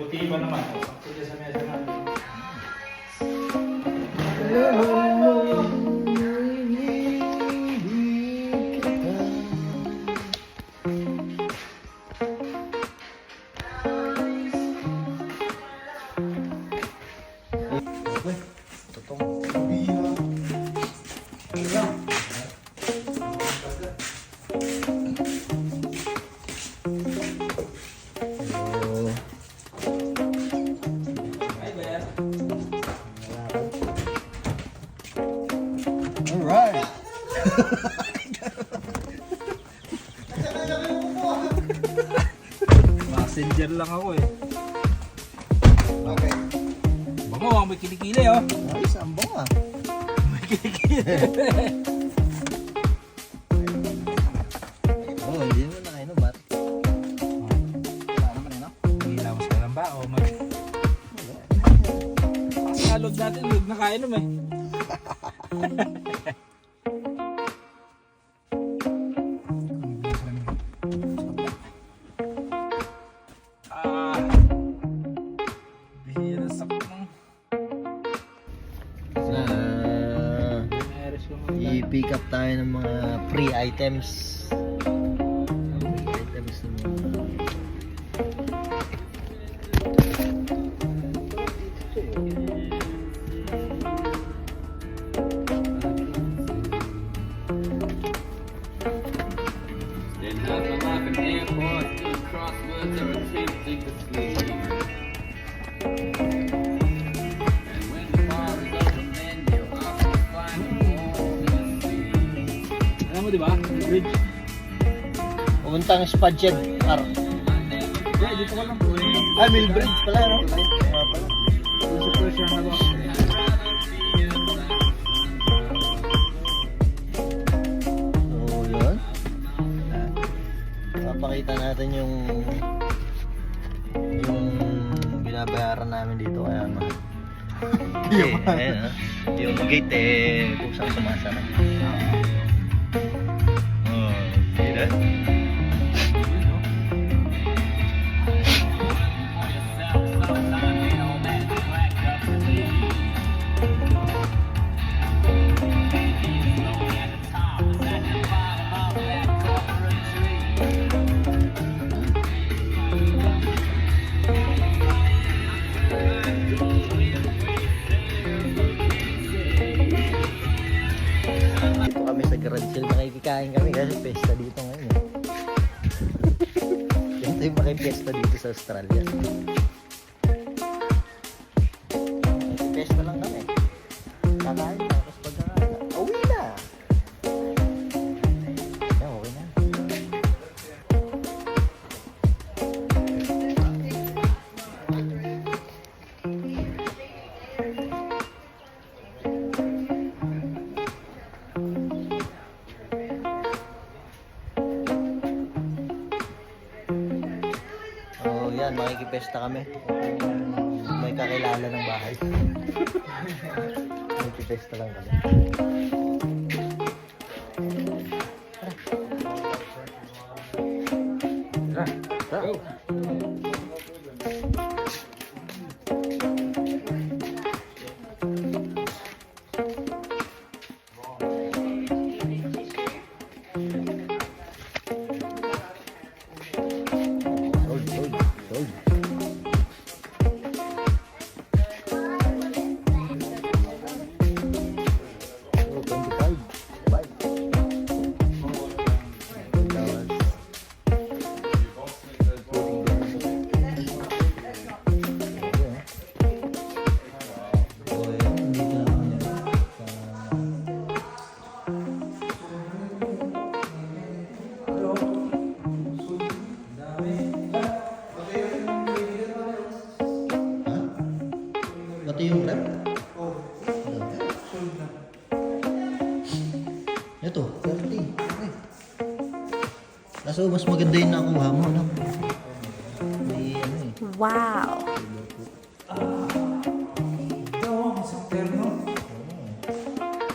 Puti pa naman. Sakto dyan sa mesa natin. Alright. Passenger lang ako eh. Okay. Bango, may kilikili oh. Ayos, ang bunga. May kilikili. Oh, hindi mo na kayo, bat? Wala naman, no? Ilawas ka lang ba o mag... Pasalog natin, huwag na kainom eh. Bihira sa kung... I-pick up tayo ng mga free items. Free items ng mga... Then half a life in airports, doing crosswords or attempting to sleep. And when the bar is open, then you're off to find the walls in the sea. Alam mo diba? Bridge. Pumuntang Spadjed R. Yeah, dito ka lang po. Ah, Millbridge pala, no? Nga pala. Yung sa Persian na ba? So, yun. Papakita natin yung binabayaran namin dito kaya mahal. Ayun, yung gate eh kusang sumasara. Oh, gila. Dito kami sa garage sale, makikikain kami kasi pesta dito ngayon eh. Ganito yung makipesta dito sa Australia. Makipesta lang kami. Kakain na, tapos pagkakain na, uwi na! Yan, okay na. So yan, makikipesta kami. May kakilala ng bahay. Makikipesta lang kami. Tara. Go. Sold. Oh, 25. Bye. Pati yung rep? Ito, 30. Okay. Kaso mas maganda yung nakuha mo, no? May ano eh. Wow.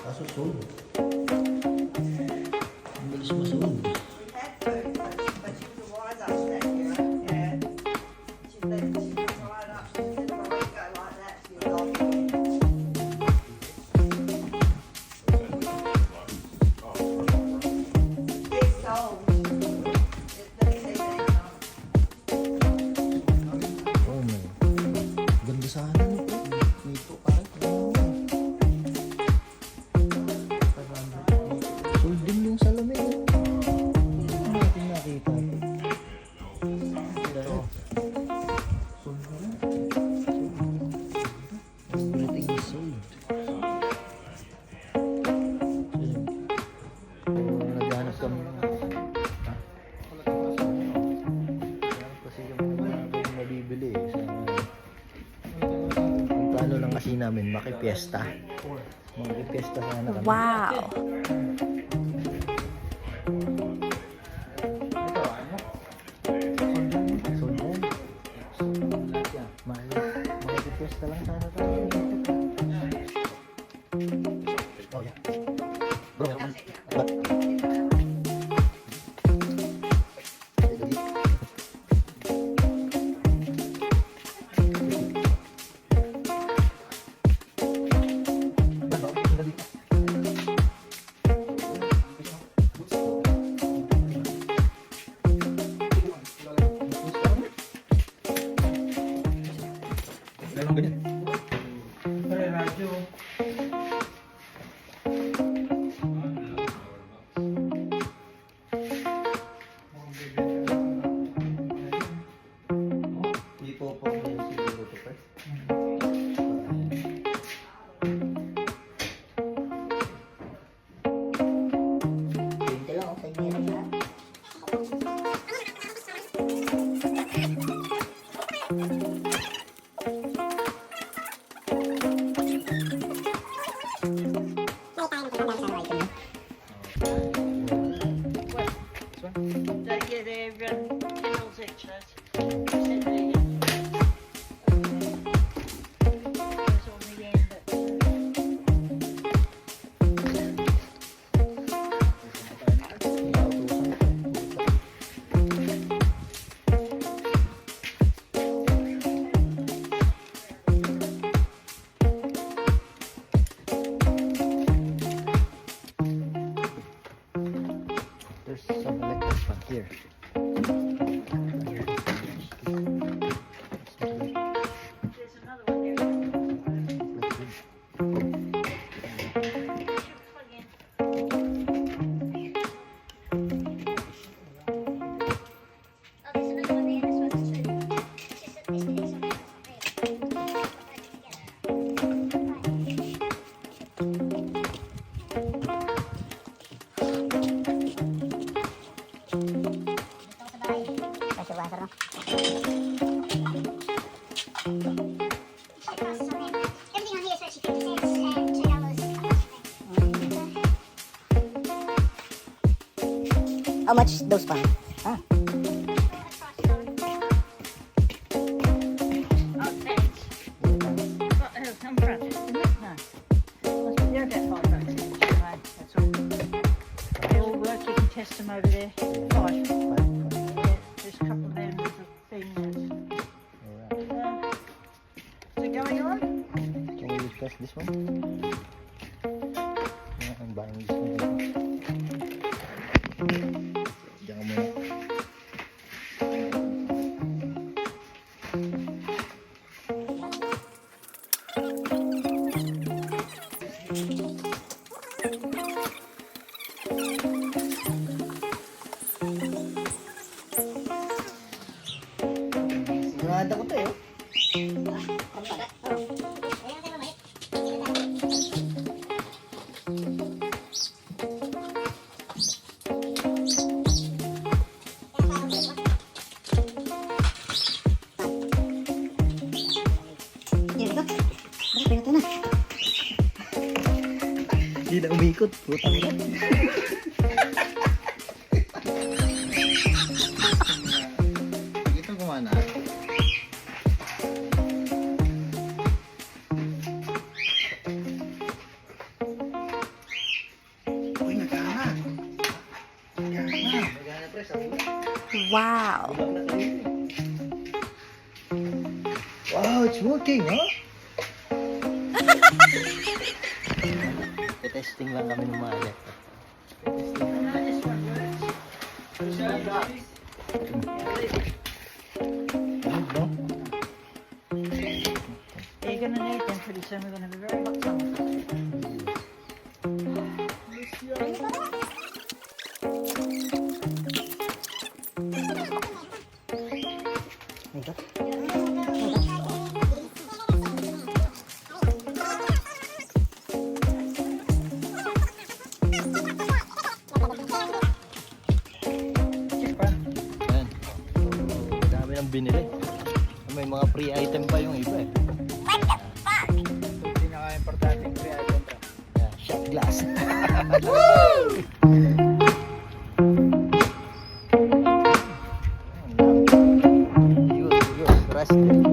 Kaso sold. Ang bilis mo sold. bibili eh. Ang plano lang kasi namin, makipiesta. Makipiesta sana kami. Wow. Ito, ano? Sundan. Makipiesta lang sana tayo. Oh, yeah. Bro, Ganun ganyan. Pare, radyo. ipopok na yung siguro to, pre. Hindi lang ako sa inyo na. Yeah, they're kennels each other. Said they, it's on the end, but There's some electric fan here. there's another one there. Should plug in. Oh, there's another one there. This one's too. It's just that this is on Everything on here is actually 50 cents and $2. How much those pan? Huh? Oh, thanks. Oh, come front. Isn't it? No. They're about $5 each. Right, that's all. They all work. You can test them over there. 5. Yeah, there's a couple of them with the thing that's... is it going on? Can we test this one? Yeah, I'm buying this one. Diyan ka muna. Sigurado ko to eh. Hindi na umikot. Putang ina. Ito kumana. Uy, nagana. Nagana, pre. Sa ulo. Wow. Wow, it's working, huh? Testing lang kami ng mga electric. No, this one works. No? You're going to need them pretty soon. We're going to have a very hot summer. Ayan. So, dami ng binili. May mga free item pa yung iba eh. Ito pinaka-importante pre item pre. Yeah, shot glass. Yun, rusted.